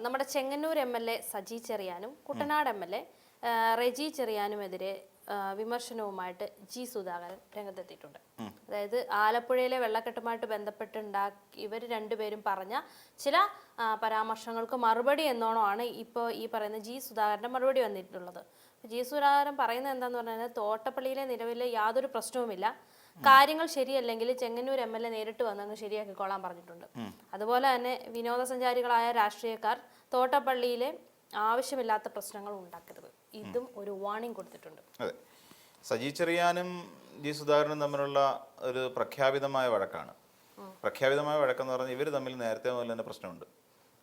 നമ്മുടെ ചെങ്ങന്നൂർ MLA സജി ചെറിയാനും Kuttanad MLA Reji ചെറിയാനുമെതിരെ വിമർശനവുമായിട്ട് ജി സുധാകരൻ രംഗത്തെത്തിയിട്ടുണ്ട്. അതായത് ആലപ്പുഴയിലെ വെള്ളക്കെട്ടുമായിട്ട് ബന്ധപ്പെട്ടുണ്ടാക്കി ഇവർ രണ്ടുപേരും പറഞ്ഞ ചില പരാമർശങ്ങൾക്ക് മറുപടി എന്നോണമാണ് ഇപ്പോൾ ഈ പറയുന്ന ജി സുധാകരൻ്റെ മറുപടി വന്നിട്ടുള്ളത്. ജി സുധാകരൻ പറയുന്നത് എന്താന്ന് പറഞ്ഞാൽ തോട്ടപ്പള്ളിയിലെ നിലവിലെ യാതൊരു പ്രശ്നവുമില്ല, കാര്യങ്ങൾ ശരിയല്ലെങ്കിൽ ചെങ്ങന്നൂർ MLA നേരിട്ട് വന്നങ്ങ് ശരിയാക്കിക്കോളാൻ പറഞ്ഞിട്ടുണ്ട്. അതുപോലെ തന്നെ വിനോദസഞ്ചാരികളായ രാഷ്ട്രീയക്കാർ തോട്ടപ്പള്ളിയിലെ ആവശ്യമില്ലാത്ത പ്രശ്നങ്ങൾ ഉണ്ടാക്കരുത്, ഇതും ഒരു വാർണിംഗ് കൊടുത്തിട്ടുണ്ട്. അതെ, സജി ചെറിയാനും ജി സുധാകരനും തമ്മിലുള്ള ഒരു പ്രഖ്യാപിതമായ വഴക്കാണ്. പ്രഖ്യാപിതമായ വഴക്കെന്ന് പറഞ്ഞാൽ ഇവർ തമ്മിൽ നേരത്തെ മുതൽ തന്നെ പ്രശ്നമുണ്ട്.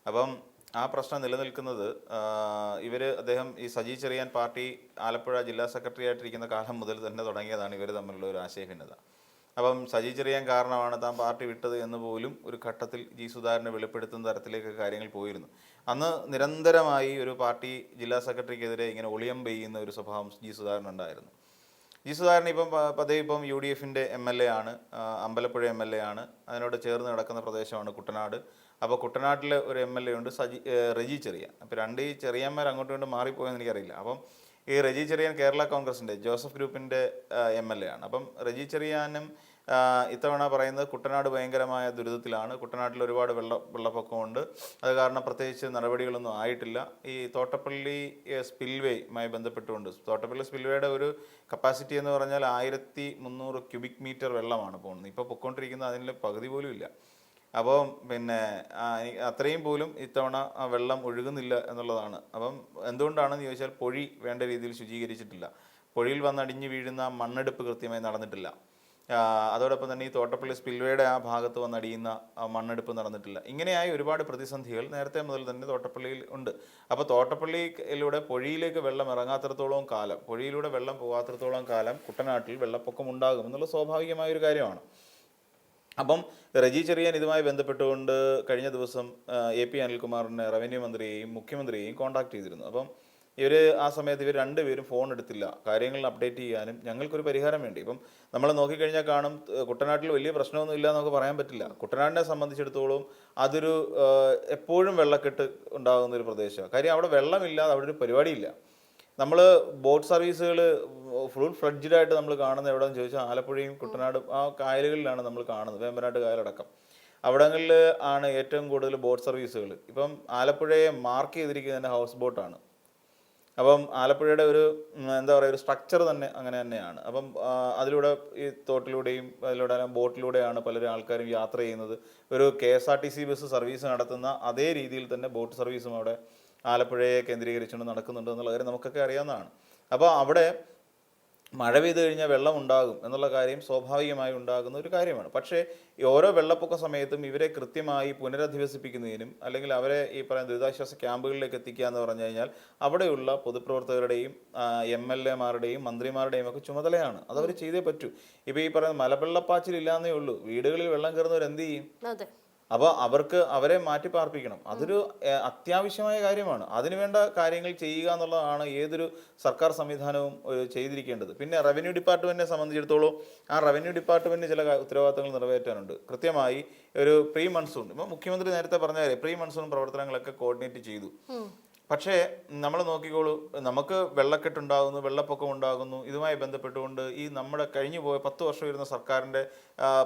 അപ്പം ആ പ്രശ്നം നിലനിൽക്കുന്നത് അദ്ദേഹം ഈ സജി ചെറിയാൻ പാർട്ടി ആലപ്പുഴ ജില്ലാ സെക്രട്ടറി ആയിട്ടിരിക്കുന്ന കാലം മുതൽ തന്നെ തുടങ്ങിയതാണ് ഇവർ തമ്മിലുള്ള ഒരു ആശയഭിന്നത. അപ്പം സജി ചെറിയാൻ കാരണമാണ് താൻ പാർട്ടി വിട്ടത് എന്ന് പോലും ഒരു ഘട്ടത്തിൽ ജി സുധാകരനെ വെളിപ്പെടുത്തുന്ന തരത്തിലേക്ക് കാര്യങ്ങൾ പോയിരുന്നു. അന്ന് നിരന്തരമായി ഒരു പാർട്ടി ജില്ലാ സെക്രട്ടറിക്കെതിരെ ഇങ്ങനെ ഒളിയം പെയ്യുന്ന ഒരു സ്വഭാവം ജി സുധാകരനുണ്ടായിരുന്നു. ജി സുധാകരൻ ഇപ്പം UDFൻ്റെ MLA ആണ്, അമ്പലപ്പുഴ MLA ആണ്, അതിനോട് ചേർന്ന് കിടക്കുന്ന പ്രദേശമാണ് കുട്ടനാട്. അപ്പോൾ കുട്ടനാട്ടിലെ ഒരു MLA ഉണ്ട് റെജി ചെറിയാൻ. അപ്പോൾ ഈ ചെറിയന്മാർ അങ്ങോട്ടും ഇങ്ങോട്ടും മാറിപ്പോയെന്ന് എനിക്കറിയില്ല. അപ്പം ഈ റെജി ചെറിയാൻ കേരള കോൺഗ്രസിൻ്റെ ജോസഫ് ഗ്രൂപ്പിൻ്റെ MLA ആണ്. അപ്പം റെജി ചെറിയാനും ഇത്തവണ പറയുന്നത് കുട്ടനാട് ഭയങ്കരമായ ദുരിതത്തിലാണ്, കുട്ടനാട്ടിൽ ഒരുപാട് വെള്ളപ്പൊക്കമുണ്ട്, അത് കാരണം പ്രത്യേകിച്ച് നടപടികളൊന്നും ആയിട്ടില്ല. ഈ തോട്ടപ്പള്ളി സ്പിൽവേയുമായി ബന്ധപ്പെട്ടുകൊണ്ട് തോട്ടപ്പള്ളി സ്പിൽവേയുടെ ഒരു കപ്പാസിറ്റി എന്ന് പറഞ്ഞാൽ 1300 ക്യൂബിക് മീറ്റർ വെള്ളമാണ് പോകുന്നത്. ഇപ്പോൾ പൊയ്ക്കൊണ്ടിരിക്കുന്നത് അതിൻ്റെ പകുതി പോലും ഇല്ല. അപ്പോൾ അത്രയും പോലും ഇത്തവണ വെള്ളം ഒഴുകുന്നില്ല എന്നുള്ളതാണ്. അപ്പം എന്തുകൊണ്ടാണെന്ന് ചോദിച്ചാൽ പൊഴി വേണ്ട രീതിയിൽ ശുചീകരിച്ചിട്ടില്ല, പൊഴിയിൽ വന്നടിഞ്ഞ് വീഴുന്ന മണ്ണെടുപ്പ് കൃത്യമായി നടന്നിട്ടില്ല. അതോടൊപ്പം തന്നെ ഈ തോട്ടപ്പള്ളി സ്പിൽവേയുടെ ആ ഭാഗത്ത് വന്നടിയുന്ന മണ്ണെടുപ്പ് നടന്നിട്ടില്ല. ഇങ്ങനെയായി ഒരുപാട് പ്രതിസന്ധികൾ നേരത്തെ മുതൽ തന്നെ തോട്ടപ്പള്ളിയിൽ ഉണ്ട്. അപ്പോൾ തോട്ടപ്പള്ളിയിലൂടെ പൊഴിയിലേക്ക് വെള്ളം ഇറങ്ങാത്തിടത്തോളം കാലം, പൊഴിയിലൂടെ വെള്ളം പോകാത്തിടത്തോളം കാലം കുട്ടനാട്ടിൽ വെള്ളപ്പൊക്കം ഉണ്ടാകും എന്നുള്ള സ്വാഭാവികമായൊരു കാര്യമാണ്. അപ്പം റെജി ചെറിയാൻ ഇതുമായി ബന്ധപ്പെട്ടുകൊണ്ട് കഴിഞ്ഞ ദിവസം AP അനിൽകുമാറിനെ റവന്യൂ മന്ത്രിയെയും മുഖ്യമന്ത്രിയെയും കോൺടാക്ട് ചെയ്തിരുന്നു. അപ്പം ആ സമയത്ത് ഇവർ രണ്ടുപേരും ഫോൺ എടുത്തില്ല, കാര്യങ്ങൾ അപ്ഡേറ്റ് ചെയ്യാനും ഞങ്ങൾക്കൊരു പരിഹാരം വേണ്ടി. ഇപ്പം നമ്മൾ നോക്കിക്കഴിഞ്ഞാൽ കാണും കുട്ടനാട്ടിൽ വലിയ പ്രശ്നമൊന്നും ഇല്ല നമുക്ക് പറയാൻ പറ്റില്ല. കുട്ടനാടിനെ സംബന്ധിച്ചിടത്തോളം അതൊരു എപ്പോഴും വെള്ളക്കെട്ട് ഉണ്ടാകുന്ന ഒരു പ്രദേശമാണ്. കാര്യം അവിടെ വെള്ളമില്ലാതെ അവിടെ ഒരു പരിപാടിയില്ല. നമ്മൾ ബോട്ട് സർവീസുകൾ ഫുൾ ഫ്ലഡ്ജായിട്ട് നമ്മൾ കാണുന്നത് എവിടെയെന്ന് ചോദിച്ചാൽ ആലപ്പുഴയും കുട്ടനാടും ആ കായലുകളിലാണ് നമ്മൾ കാണുന്നത്, വേമ്പനാട്ട് കായലടക്കം അവിടങ്ങളിൽ ആണ് ഏറ്റവും കൂടുതൽ ബോട്ട് സർവീസുകൾ. ഇപ്പം ആലപ്പുഴയെ മാർക്ക് ചെയ്തിരിക്കുന്നതിൻ്റെ ഹൗസ് ബോട്ടാണ്. അപ്പം ആലപ്പുഴയുടെ ഒരു ഒരു സ്ട്രക്ചർ തന്നെ അങ്ങനെ തന്നെയാണ്. അപ്പം അതിലൂടെ ഈ തോട്ടിലൂടെയും അതിലൂടെ ബോട്ടിലൂടെയാണ് പലരും ആൾക്കാരും യാത്ര ചെയ്യുന്നത്. ഒരു KSRTC ബസ് സർവീസ് നടത്തുന്ന അതേ രീതിയിൽ തന്നെ ബോട്ട് സർവീസും അവിടെ ആലപ്പുഴയെ കേന്ദ്രീകരിച്ചുകൊണ്ട് നടക്കുന്നുണ്ട് എന്നുള്ള കാര്യം നമുക്കൊക്കെ അറിയാവുന്നതാണ്. അപ്പോൾ അവിടെ മഴ പെയ്ത് കഴിഞ്ഞാൽ വെള്ളം ഉണ്ടാകും എന്നുള്ള കാര്യം സ്വാഭാവികമായി ഉണ്ടാകുന്ന ഒരു കാര്യമാണ്. പക്ഷേ ഈ ഓരോ വെള്ളപ്പൊക്ക സമയത്തും ഇവരെ കൃത്യമായി പുനരധിവസിപ്പിക്കുന്നതിനും അല്ലെങ്കിൽ അവരെ ഈ പറയുന്ന ദുരിതാശ്വാസ ക്യാമ്പുകളിലേക്ക് എത്തിക്കുക എന്ന് പറഞ്ഞു കഴിഞ്ഞാൽ അവിടെയുള്ള പൊതുപ്രവർത്തകരുടെയും MLA-മാരുടെയും മന്ത്രിമാരുടെയും ഒക്കെ ചുമതലയാണ്. അതവർ ചെയ്തേ പറ്റൂ. ഇപ്പോൾ ഈ പറയുന്ന മലവെള്ളപ്പാച്ചിലില്ലാന്നേ ഉള്ളൂ, വീടുകളിൽ വെള്ളം കയറുന്നവർ എന്ത് ചെയ്യും? അപ്പോൾ അവരെ മാറ്റി പാർപ്പിക്കണം. അതൊരു അത്യാവശ്യമായ കാര്യമാണ്. അതിനുവേണ്ട കാര്യങ്ങൾ ചെയ്യുക എന്നുള്ളതാണ് ഏതൊരു സർക്കാർ സംവിധാനവും ചെയ്തിരിക്കേണ്ടത്. പിന്നെ റവന്യൂ ഡിപ്പാർട്ട്മെന്റിനെ സംബന്ധിച്ചിടത്തോളം ആ റവന്യൂ ഡിപ്പാർട്ട്മെന്റിന് ചില ഉത്തരവാദിത്തങ്ങൾ നിറവേറ്റാനുണ്ട്. കൃത്യമായി ഒരു പ്രീ മൺസൂൺ, ഇപ്പോൾ മുഖ്യമന്ത്രി നേരത്തെ പറഞ്ഞ കാര്യം പ്രീ മൺസൂൺ പ്രവർത്തനങ്ങളൊക്കെ കോർഡിനേറ്റ് ചെയ്തു. പക്ഷേ നമ്മൾ നോക്കിക്കോളൂ, നമുക്ക് വെള്ളക്കെട്ടുണ്ടാകുന്നു, വെള്ളപ്പൊക്കം ഉണ്ടാകുന്നു, ഇതുമായി ബന്ധപ്പെട്ടുകൊണ്ട് ഈ നമ്മുടെ കഴിഞ്ഞു പോയ 10 വർഷം ഇരുന്ന സർക്കാരിൻ്റെ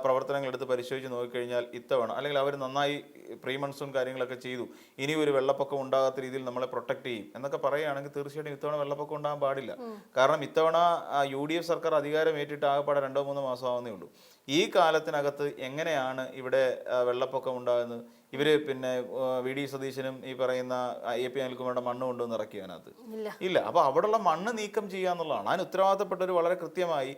പ്രവർത്തനങ്ങൾ എടുത്ത് പരിശോധിച്ച് നോക്കിക്കഴിഞ്ഞാൽ ഇത്തവണ അല്ലെങ്കിൽ അവർ നന്നായി പ്രീ മൺസൂൺ കാര്യങ്ങളൊക്കെ ചെയ്തു, ഇനി ഒരു വെള്ളപ്പൊക്കം ഉണ്ടാകാത്ത രീതിയിൽ നമ്മളെ പ്രൊട്ടക്ട് ചെയ്യും എന്നൊക്കെ പറയുകയാണെങ്കിൽ തീർച്ചയായിട്ടും ഇത്തവണ വെള്ളപ്പൊക്കം ഉണ്ടാകാൻ പാടില്ല. കാരണം ഇത്തവണ UDF സർക്കാർ അധികാരം ഏറ്റിട്ട് ആകെപ്പാടെ 2-3 മാസം ആവുന്നേ ഉള്ളൂ. ഈ കാലത്തിനകത്ത് എങ്ങനെയാണ് ഇവിടെ വെള്ളപ്പൊക്കം ഉണ്ടാകുന്നത്? ഇവര് പിന്നെ VD സതീശനും ഈ പറയുന്ന AP അനിൽകുമാറിന്റെ മണ്ണ് കൊണ്ടുവന്ന് ഇറക്കിയതിനകത്ത് ഇല്ല. അപ്പോൾ അവിടെയുള്ള മണ്ണ് നീക്കം ചെയ്യുക എന്നുള്ളതാണ്. അതിന് ഉത്തരവാദിത്തപ്പെട്ടവർ വളരെ കൃത്യമായി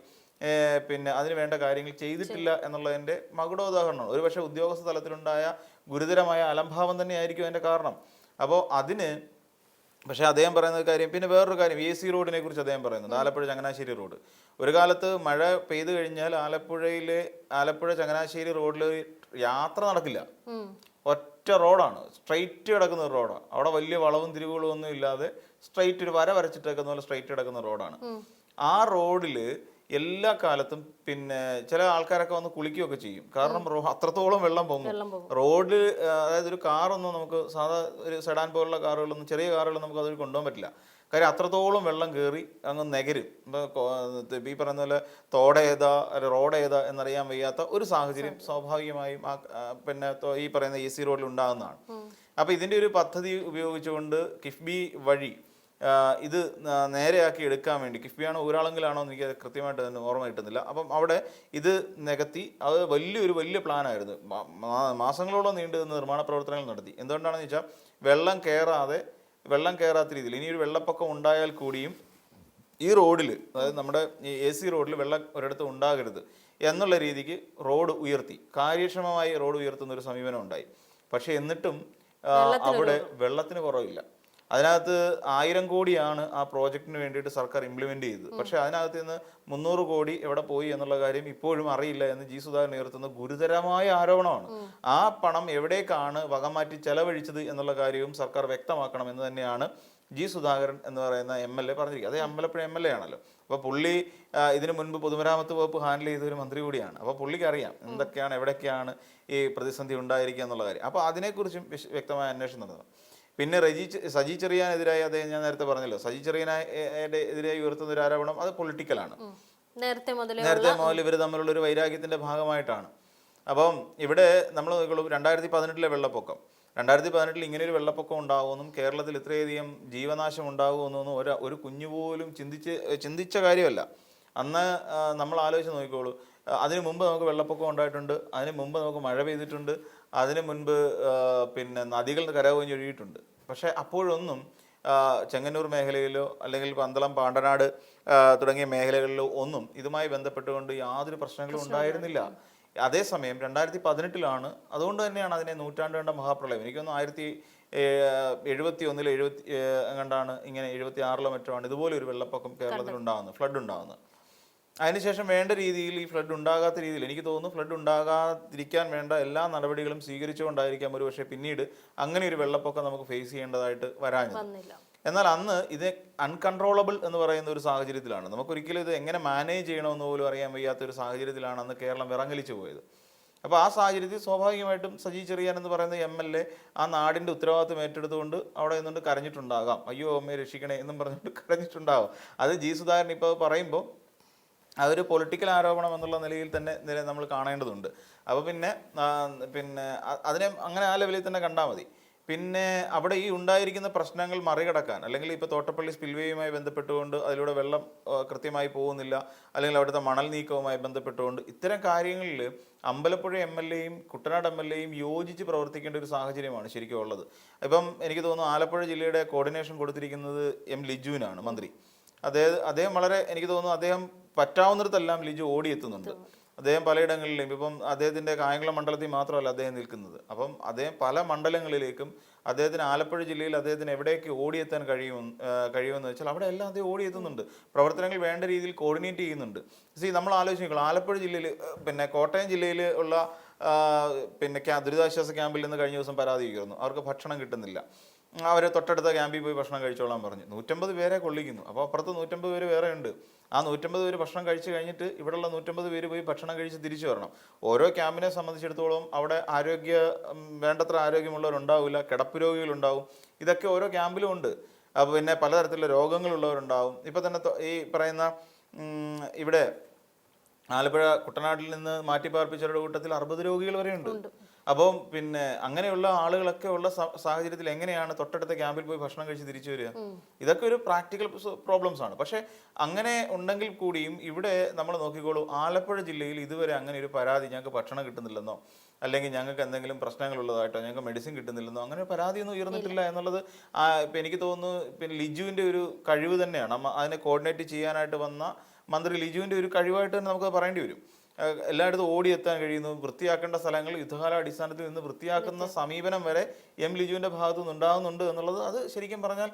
പിന്നെ അതിന് വേണ്ട കാര്യങ്ങൾ ചെയ്തിട്ടില്ല എന്നുള്ളതിൻ്റെ മകുടോദാഹരണമാണ്. ഒരുപക്ഷെ ഉദ്യോഗസ്ഥ തലത്തിലുണ്ടായ ഗുരുതരമായ അലംഭാവം തന്നെയായിരിക്കും അതിൻ്റെ കാരണം. അപ്പോൾ പക്ഷേ അദ്ദേഹം പറയുന്ന കാര്യം, പിന്നെ വേറൊരു കാര്യം AC റോഡിനെ കുറിച്ച് അദ്ദേഹം പറയുന്നത്, ആലപ്പുഴ ചങ്ങനാശ്ശേരി റോഡ്. ഒരു കാലത്ത് മഴ പെയ്തു കഴിഞ്ഞാൽ ആലപ്പുഴ ചങ്ങനാശ്ശേരി റോഡിൽ യാത്ര നടക്കില്ല, ഒറ്റ റോഡാണ്, സ്ട്രെയിറ്റ് കിടക്കുന്ന ഒരു റോഡാണ്. അവിടെ വലിയ വളവും തിരിവുകളും ഒന്നും ഇല്ലാതെ സ്ട്രെയിറ്റ് ഒരു വര വരച്ചിട്ടേക്കുന്ന പോലെ സ്ട്രെയിറ്റ് കിടക്കുന്ന റോഡാണ്. ആ റോഡിൽ എല്ലാ കാലത്തും പിന്നെ ചില ആൾക്കാരൊക്കെ വന്ന് കുളിക്കുകയൊക്കെ ചെയ്യും. കാരണം അത്രത്തോളം വെള്ളം പൊങ്ങും. റോഡ് അതായത് ഒരു കാറൊന്നും നമുക്ക് സാധാ ഒരു സെഡാൻ പോലുള്ള കാറുകളൊന്നും, ചെറിയ കാറുകൾ നമുക്ക് അതിൽ കൊണ്ടുപോകാൻ പറ്റില്ല. കാര്യം അത്രത്തോളം വെള്ളം കയറി അങ്ങ് നെകരും. ഇപ്പോൾ ഈ പറയുന്ന പോലെ തോട് ഏതാ റോഡ് ഏതാ എന്നറിയാൻ വയ്യാത്ത ഒരു സാഹചര്യം സ്വാഭാവികമായും പിന്നെ ഈ പറയുന്ന AC റോഡിൽ ഉണ്ടാകുന്നതാണ്. അപ്പോൾ ഇതിൻ്റെ ഒരു പദ്ധതി ഉപയോഗിച്ചുകൊണ്ട് കിഫ്ബി വഴി ഇത് നേരെയാക്കി എടുക്കാൻ വേണ്ടി, കിഫ്ബിയാണോ ഊരാളെങ്കിലാണോ എന്ന് എനിക്ക് കൃത്യമായിട്ട് തന്നെ ഓർമ്മ കിട്ടുന്നില്ല. അപ്പം അവിടെ ഇത് നികത്തി അത് വലിയ പ്ലാനായിരുന്നു. മാസങ്ങളോളം നീണ്ടു നിന്ന് നിർമ്മാണ പ്രവർത്തനങ്ങൾ നടത്തി. എന്തുകൊണ്ടാണെന്ന് വെച്ചാൽ വെള്ളം കയറാത്ത രീതിയിൽ ഇനിയൊരു വെള്ളപ്പൊക്കം ഉണ്ടായാൽ കൂടിയും ഈ റോഡിൽ, അതായത് നമ്മുടെ ഈ AC റോഡിൽ വെള്ളം ഒരിടത്ത് ഉണ്ടാകരുത് എന്നുള്ള രീതിക്ക് റോഡ് ഉയർത്തി, കാര്യക്ഷമമായി റോഡ് ഉയർത്തുന്ന ഒരു സമീപനം ഉണ്ടായി. പക്ഷേ എന്നിട്ടും അവിടെ വെള്ളത്തിന് കുറവില്ല. അതിനകത്ത് 1000 കോടിയാണ് ആ പ്രോജക്റ്റിന് വേണ്ടിയിട്ട് സർക്കാർ ഇംപ്ലിമെന്റ് ചെയ്തത്. പക്ഷെ അതിനകത്ത് നിന്ന് 300 കോടി എവിടെ പോയി എന്നുള്ള കാര്യം ഇപ്പോഴും അറിയില്ല എന്ന് ജി സുധാകരൻ ഉയർത്തുന്ന ഗുരുതരമായ ആരോപണമാണ്. ആ പണം എവിടേക്കാണ് വകമാറ്റി ചെലവഴിച്ചത് എന്നുള്ള കാര്യവും സർക്കാർ വ്യക്തമാക്കണം എന്ന് തന്നെയാണ് ജി സുധാകരൻ എന്ന് പറയുന്ന MLA പറഞ്ഞിരിക്കുക. അതേ അമ്പലപ്പുഴ MLA ആണല്ലോ. അപ്പോൾ പുള്ളി ഇതിനു മുൻപ് പൊതുമരാമത്ത് വകുപ്പ് ഹാൻഡിൽ ചെയ്ത ഒരു മന്ത്രി കൂടിയാണ്. അപ്പോൾ പുള്ളിക്ക് അറിയാം എന്തൊക്കെയാണ് എവിടേക്കാണ് ഈ പ്രതിസന്ധി ഉണ്ടായിരിക്കുക എന്നുള്ള കാര്യം. അപ്പോൾ അതിനെക്കുറിച്ചും വ്യക്തമായ അന്വേഷണം നടന്നു. പിന്നെ സജി ചെറിയാനെതിരായി അദ്ദേഹം, ഞാൻ നേരത്തെ പറഞ്ഞല്ലോ, സജി ചെറിയാനെതിരായി ഉയർത്തുന്ന ഒരു ആരോപണം അത് പൊളിറ്റിക്കലാണ്. നേരത്തെ മുതൽ ഇവർ തമ്മിലുള്ള ഒരു വൈരാഗ്യത്തിന്റെ ഭാഗമായിട്ടാണ്. അപ്പം ഇവിടെ നമ്മൾ നോക്കിയുള്ളൂ 2018 വെള്ളപ്പൊക്കം. 2018 ഇങ്ങനെ ഒരു വെള്ളപ്പൊക്കം ഉണ്ടാകുമെന്നും കേരളത്തിൽ ഇത്രയധികം ജീവനാശം ഉണ്ടാകുമെന്നൊന്നും ഒരു കുഞ്ഞുപോലും ചിന്തിച്ച കാര്യമല്ല. അന്ന് നമ്മൾ ആലോചിച്ച് നോക്കിക്കോളൂ. അതിനു മുമ്പ് നമുക്ക് വെള്ളപ്പൊക്കം ഉണ്ടായിട്ടുണ്ട്, അതിന് മുമ്പ് നമുക്ക് മഴ പെയ്തിട്ടുണ്ട്, അതിനു മുൻപ് പിന്നെ നദികൾ കരകവിഞ്ഞൊഴുകിയിട്ടുണ്ട്. പക്ഷെ അപ്പോഴൊന്നും ചെങ്ങന്നൂർ മേഖലയിലോ അല്ലെങ്കിൽ പന്തളം പാണ്ടനാട് തുടങ്ങിയ മേഖലകളിലോ ഒന്നും ഇതുമായി ബന്ധപ്പെട്ടുകൊണ്ട് യാതൊരു പ്രശ്നങ്ങളും ഉണ്ടായിരുന്നില്ല. അതേസമയം 2018 അതുകൊണ്ട് തന്നെയാണ് അതിനെ നൂറ്റാണ്ട് കണ്ട മഹാപ്രളയം, എനിക്കൊന്നും 1971 എങ്ങാണ്ടാണ്, ഇങ്ങനെ 76 മറ്റോ ആണ് ഇതുപോലെ ഒരു വെള്ളപ്പൊക്കം കേരളത്തിൽ ഉണ്ടാകുന്നത്, ഫ്ലഡ് ഉണ്ടാകുന്നത്. അതിനുശേഷം വേണ്ട രീതിയിൽ ഈ ഫ്ലഡ് ഉണ്ടാകാത്ത രീതിയിൽ എനിക്ക് തോന്നുന്നു ഫ്ലഡ് ഉണ്ടാകാതിരിക്കാൻ വേണ്ട എല്ലാ നടപടികളും സ്വീകരിച്ചുകൊണ്ടായിരിക്കാം ഒരു പക്ഷേ പിന്നീട് അങ്ങനെ ഒരു വെള്ളപ്പൊക്കം നമുക്ക് ഫേസ് ചെയ്യേണ്ടതായിട്ട് വരാഞ്ഞത്. എന്നാൽ അന്ന് ഇത് അൺകൺട്രോളബിൾ എന്ന് പറയുന്ന ഒരു സാഹചര്യത്തിലാണ്. നമുക്കൊരിക്കലും ഇത് എങ്ങനെ മാനേജ് ചെയ്യണമെന്ന് പോലും അറിയാൻ വയ്യാത്ത ഒരു സാഹചര്യത്തിലാണ് അന്ന് കേരളം വിറങ്ങലിച്ചു പോയത്. അപ്പോൾ ആ സാഹചര്യത്തിൽ സ്വാഭാവികമായിട്ടും സജി ചെറിയാൻ എന്ന് പറയുന്ന MLA ആ നാടിൻ്റെ ഉത്തരവാദിത്വം ഏറ്റെടുത്തുകൊണ്ട് അവിടെ നിന്നുകൊണ്ട് കരഞ്ഞിട്ടുണ്ടാകാം. അയ്യോ അമ്മയെ രക്ഷിക്കണേ എന്നും പറഞ്ഞിട്ട് കരഞ്ഞിട്ടുണ്ടാകും. അത് ജി സുധാകരൻ ഇപ്പോൾ പറയുമ്പോൾ അതൊരു പൊളിറ്റിക്കൽ ആരോപണം എന്നുള്ള നിലയിൽ തന്നെ നമ്മൾ കാണേണ്ടതുണ്ട്. അപ്പോൾ പിന്നെ അതിനെ അങ്ങനെ ആ ലെവലിൽ തന്നെ കണ്ടാൽ മതി. പിന്നെ അവിടെ ഈ ഉണ്ടായിരിക്കുന്ന പ്രശ്നങ്ങൾ മറികടക്കാൻ, അല്ലെങ്കിൽ ഇപ്പോൾ തോട്ടപ്പള്ളി സ്പിൽവേയുമായി ബന്ധപ്പെട്ടുകൊണ്ട് അതിലൂടെ വെള്ളം കൃത്യമായി പോകുന്നില്ല, അല്ലെങ്കിൽ അവിടുത്തെ മണൽ നീക്കവുമായി ബന്ധപ്പെട്ടുകൊണ്ട് ഇത്തരം കാര്യങ്ങളിൽ അമ്പലപ്പുഴ MLAയും കുട്ടനാട് MLAയും യോജിച്ച് പ്രവർത്തിക്കേണ്ട ഒരു സാഹചര്യമാണ് ശരിക്കും ഉള്ളത്. ഇപ്പം എനിക്ക് തോന്നുന്നു ആലപ്പുഴ ജില്ലയുടെ കോർഡിനേഷൻ കൊടുത്തിരിക്കുന്നത് M. ലിജുവിനാണ്, മന്ത്രി. അദ്ദേഹം വളരെ, എനിക്ക് തോന്നുന്നു അദ്ദേഹം പറ്റാവുന്നിടത്തെല്ലാം ലിജു ഓടിയെത്തുന്നുണ്ട്. അദ്ദേഹം പലയിടങ്ങളിലും, ഇപ്പം അദ്ദേഹത്തിൻ്റെ കായംകുളം മണ്ഡലത്തിൽ മാത്രമല്ല അദ്ദേഹം നിൽക്കുന്നത്. അപ്പം അദ്ദേഹം പല മണ്ഡലങ്ങളിലേക്കും അദ്ദേഹത്തിന് ആലപ്പുഴ ജില്ലയിൽ അദ്ദേഹത്തിന് എവിടെയൊക്കെ ഓടിയെത്താൻ കഴിയുമെന്ന് വെച്ചാൽ അവിടെ എല്ലാം അദ്ദേഹം ഓടിയെത്തുന്നുണ്ട്. പ്രവർത്തനങ്ങൾ വേണ്ട രീതിയിൽ കോർഡിനേറ്റ് ചെയ്യുന്നുണ്ട്. നമ്മൾ ആലോചിക്കണം, ആലപ്പുഴ ജില്ലയിൽ കോട്ടയം ജില്ലയിൽ ഉള്ള ദുരിതാശ്വാസ ക്യാമ്പിൽ നിന്ന് കഴിഞ്ഞ ദിവസം പരാതി ചെയ്യുന്നു, അവർക്ക് ഭക്ഷണം കിട്ടുന്നില്ല. അവർ തൊട്ടടുത്ത ക്യാമ്പിൽ പോയി ഭക്ഷണം കഴിച്ചോളാൻ പറഞ്ഞു. 150 പേരെ കൊള്ളിക്കുന്നു. അപ്പോൾ അപ്പുറത്ത് 150 പേര് വേറെ ഉണ്ട്. ആ 150 പേര് ഭക്ഷണം കഴിച്ച് കഴിഞ്ഞിട്ട് ഇവിടെയുള്ള 150 പേര് പോയി ഭക്ഷണം കഴിച്ച് തിരിച്ചു വരണം. ഓരോ ക്യാമ്പിനെ സംബന്ധിച്ചിടത്തോളം അവിടെ വേണ്ടത്ര ആരോഗ്യമുള്ളവരുണ്ടാവില്ല, കിടപ്പ് രോഗികളുണ്ടാവും. ഇതൊക്കെ ഓരോ ക്യാമ്പിലും ഉണ്ട്. അപ്പോൾ പിന്നെ പലതരത്തിലുള്ള രോഗങ്ങളുള്ളവരുണ്ടാവും. ഇപ്പം തന്നെ ഈ പറയുന്ന ഇവിടെ ആലപ്പുഴ കുട്ടനാട്ടിൽ നിന്ന് മാറ്റിപ്പാർപ്പിച്ചവരുടെ കൂട്ടത്തിൽ 60 രോഗികൾ വരെ ഉണ്ട്. അപ്പം അങ്ങനെയുള്ള ആളുകളൊക്കെ ഉള്ള സാഹചര്യത്തിൽ എങ്ങനെയാണ് തൊട്ടടുത്ത ക്യാമ്പിൽ പോയി ഭക്ഷണം കഴിച്ച് തിരിച്ചു വരിക? ഇതൊക്കെ ഒരു പ്രാക്ടിക്കൽ പ്രോബ്ലംസ് ആണ്. പക്ഷെ അങ്ങനെ ഉണ്ടെങ്കിൽ കൂടിയും ഇവിടെ നമ്മൾ നോക്കിക്കോളൂ, ആലപ്പുഴ ജില്ലയിൽ ഇതുവരെ അങ്ങനെ ഒരു പരാതി ഞങ്ങൾക്ക് ഭക്ഷണം കിട്ടുന്നില്ലെന്നോ അല്ലെങ്കിൽ ഞങ്ങൾക്ക് എന്തെങ്കിലും പ്രശ്നങ്ങളുള്ളതായിട്ടോ ഞങ്ങൾക്ക് മെഡിസിൻ കിട്ടുന്നില്ലെന്നോ അങ്ങനെ പരാതിയൊന്നും ഉയർന്നിട്ടില്ല എന്നുള്ളത് ഇപ്പം എനിക്ക് തോന്നുന്നു ലിജുവിൻ്റെ ഒരു കഴിവ് തന്നെയാണ്. അതിനെ കോർഡിനേറ്റ് ചെയ്യാനായിട്ട് വന്ന മന്ത്രി ലിജുവിൻ്റെ ഒരു കഴിവായിട്ട് തന്നെ നമുക്ക് പറയേണ്ടി വരും. എല്ലായിടത്തും ഓടിയെത്താൻ കഴിയുന്നു. വൃത്തിയാക്കേണ്ട സ്ഥലങ്ങൾ യുദ്ധകാല അടിസ്ഥാനത്തിൽ നിന്ന് വൃത്തിയാക്കുന്ന സമീപനം വരെ M. ലിജുവിൻ്റെ ഭാഗത്തു നിന്ന് ഉണ്ടാകുന്നുണ്ട് എന്നുള്ളത് അത് ശരിക്കും പറഞ്ഞാൽ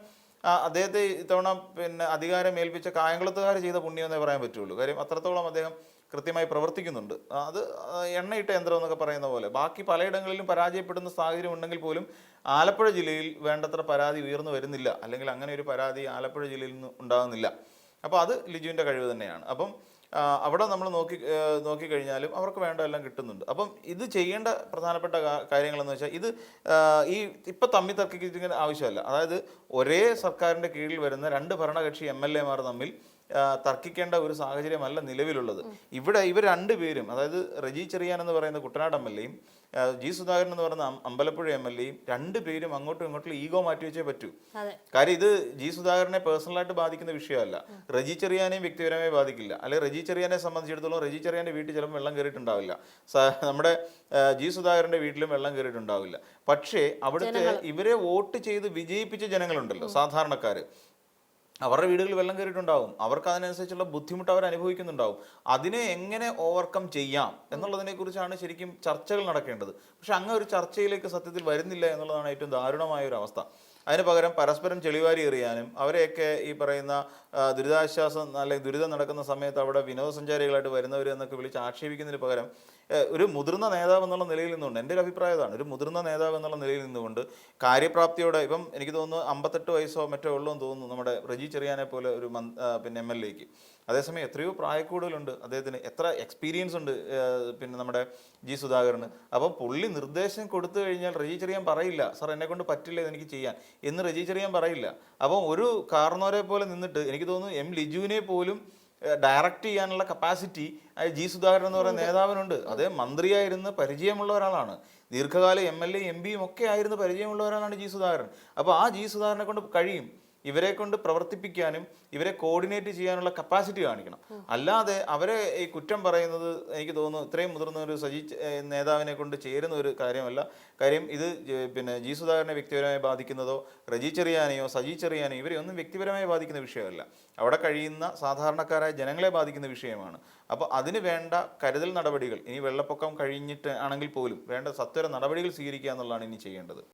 അദ്ദേഹത്തെ ഇത്തവണ അധികാരം ഏൽപ്പിച്ച കായംകുളത്തുകാർ ചെയ്ത പുണ്യം എന്നേ പറയാൻ പറ്റുള്ളൂ. കാര്യം അത്രത്തോളം അദ്ദേഹം കൃത്യമായി പ്രവർത്തിക്കുന്നുണ്ട്. അത് എണ്ണയിട്ട യന്ത്രം എന്നൊക്കെ പറയുന്ന പോലെ ബാക്കി പലയിടങ്ങളിലും പരാജയപ്പെടുന്ന സാഹചര്യം ഉണ്ടെങ്കിൽ പോലും ആലപ്പുഴ ജില്ലയിൽ വേണ്ടത്ര പരാതി ഉയർന്നു വരുന്നില്ല, അല്ലെങ്കിൽ അങ്ങനെ ഒരു പരാതി ആലപ്പുഴ ജില്ലയിൽ നിന്ന് ഉണ്ടാകുന്നില്ല. അപ്പോൾ അത് ലിജുവിൻ്റെ കഴിവ് തന്നെയാണ്. അപ്പം അവിടെ നമ്മൾ നോക്കിക്കഴിഞ്ഞാലും അവർക്ക് വേണ്ട എല്ലാം കിട്ടുന്നുണ്ട്. അപ്പം ഇത് ചെയ്യേണ്ട പ്രധാനപ്പെട്ട കാര്യങ്ങളെന്ന് വെച്ചാൽ ഇത് ഈ ഇപ്പം തമ്മിൽ തർക്കിക്കുന്ന ആവശ്യമല്ല. അതായത് ഒരേ സർക്കാരിൻ്റെ കീഴിൽ വരുന്ന രണ്ട് ഭരണകക്ഷി MLA മാർ തമ്മിൽ തർക്കിക്കേണ്ട ഒരു സാഹചര്യമല്ല നിലവിലുള്ളത്. ഇവിടെ ഇവർ രണ്ടുപേരും, അതായത് റെജി ചെറിയാൻ എന്ന് പറയുന്ന കുട്ടനാട് MLA-യും ജി സുധാകരൻ എന്ന് പറയുന്ന അമ്പലപ്പുഴ MLA-യും രണ്ടുപേരും അങ്ങോട്ടും ഇങ്ങോട്ടും ഈഗോ മാറ്റി വെച്ചേ പറ്റൂ. കാര്യം ഇത് ജി സുധാകരനെ പേഴ്സണലായിട്ട് ബാധിക്കുന്ന വിഷയമല്ല, റെജി ചെറിയാനെയും വ്യക്തിപരമായി ബാധിക്കില്ല. അല്ലെങ്കിൽ റെജി ചെറിയാനെ സംബന്ധിച്ചിടത്തോളം റെജി ചെറിയാൻ്റെ വീട്ടിൽ ചിലപ്പോൾ വെള്ളം കയറിയിട്ടുണ്ടാവില്ല, നമ്മുടെ ജി സുധാകരൻ്റെ വീട്ടിലും വെള്ളം കയറിയിട്ടുണ്ടാവില്ല. പക്ഷേ അവിടുത്തെ ഇവരെ വോട്ട് ചെയ്ത് വിജയിപ്പിച്ച ജനങ്ങളുണ്ടല്ലോ, സാധാരണക്കാർ, അവരുടെ വീടുകളിൽ വെള്ളം കയറിയിട്ടുണ്ടാവും. അവർക്ക് അതിനനുസരിച്ചുള്ള ബുദ്ധിമുട്ട് അവർ അനുഭവിക്കുന്നുണ്ടാവും. അതിനെ എങ്ങനെ ഓവർകം ചെയ്യാം എന്നുള്ളതിനെ കുറിച്ചാണ് ശരിക്കും ചർച്ചകൾ നടക്കേണ്ടത്. പക്ഷെ അങ്ങനെ ഒരു ചർച്ചയിലേക്ക് സത്യത്തിൽ വരുന്നില്ല എന്നുള്ളതാണ് ഏറ്റവും ദാരുണമായ ഒരു അവസ്ഥ. അതിന് പകരം പരസ്പരം ചെളിവാരി എറിയാനും അവരെയൊക്കെ ഈ പറയുന്ന ദുരിതാശ്വാസം അല്ലെങ്കിൽ ദുരിതം നടക്കുന്ന സമയത്ത് അവിടെ വിനോദസഞ്ചാരികളായിട്ട് വരുന്നവർ എന്നൊക്കെ വിളിച്ച് ആക്ഷേപിക്കുന്നതിന് പകരം ഒരു മുതിർന്ന നേതാവ് എന്നുള്ള നിലയിൽ നിന്നുകൊണ്ട്, എൻ്റെ ഒരു അഭിപ്രായം ഇതാണ്, ഒരു മുതിർന്ന നേതാവ് എന്നുള്ള നിലയിൽ നിന്നുകൊണ്ട് കാര്യപ്രാപ്തിയോടെ, ഇപ്പം എനിക്ക് തോന്നുന്നു 58 വയസ്സോ മറ്റോ ഉള്ളൂ എന്ന് തോന്നുന്നു നമ്മുടെ റെജി ചെറിയാനെ പോലെ ഒരു പിന്നെ MLA-ക്ക്. അതേസമയം എത്രയോ പ്രായക്കൂടുതലുണ്ട് അദ്ദേഹത്തിന്, എത്ര എക്സ്പീരിയൻസ് ഉണ്ട് പിന്നെ നമ്മുടെ ജി സുധാകരന്. അപ്പം പുള്ളി നിർദ്ദേശം കൊടുത്തു കഴിഞ്ഞാൽ റെജി ചെറിയാൻ പറയില്ല, സാർ എന്നെ കൊണ്ട് പറ്റില്ല ഇതെനിക്ക് ചെയ്യാൻ എന്ന് റെജി ചെറിയാൻ പറയില്ല. അപ്പം ഒരു കാർന്നോരെ പോലെ നിന്നിട്ട് എനിക്ക് തോന്നുന്നു M. ലിജുവിനെ പോലും ഡയറക്റ്റ് ചെയ്യാനുള്ള കപ്പാസിറ്റി ജി സുധാകരൻ എന്ന് പറയുന്ന നേതാവിനുണ്ട്. അദ്ദേഹം മന്ത്രിയായിരുന്ന് പരിചയമുള്ള ഒരാളാണ്, ദീർഘകാല MLA MP-യും ഒക്കെ ആയിരുന്നു പരിചയമുള്ള ഒരാളാണ് ജി സുധാകരൻ. അപ്പോൾ ആ ജി സുധാകരനെ കൊണ്ട് കഴിയും ഇവരെ കൊണ്ട് പ്രവർത്തിപ്പിക്കാനും ഇവരെ കോർഡിനേറ്റ് ചെയ്യാനുള്ള കപ്പാസിറ്റി കാണിക്കണം. അല്ലാതെ അവരെ ഈ കുറ്റം പറയുന്നത് എനിക്ക് തോന്നുന്നു ഇത്രയും മുതിർന്ന ഒരു നേതാവിനെ കൊണ്ട് ചേരുന്ന ഒരു കാര്യമല്ല. കാര്യം ഇത് പിന്നെ ജി സുധാകരനെ വ്യക്തിപരമായി ബാധിക്കുന്നതോ റെജി ചെറിയാനെയോ സജി ചെറിയാനെയോ ഇവരെയൊന്നും വ്യക്തിപരമായി ബാധിക്കുന്ന വിഷയമല്ല, അവിടെ കഴിയുന്ന സാധാരണക്കാരായ ജനങ്ങളെ ബാധിക്കുന്ന വിഷയമാണ്. അപ്പോൾ അതിന് വേണ്ട കരുതൽ നടപടികൾ, ഇനി വെള്ളപ്പൊക്കം കഴിഞ്ഞിട്ട് ആണെങ്കിൽ പോലും വേണ്ട സത്വര നടപടികൾ സ്വീകരിക്കുക എന്നുള്ളതാണ് ഇനി ചെയ്യേണ്ടത്.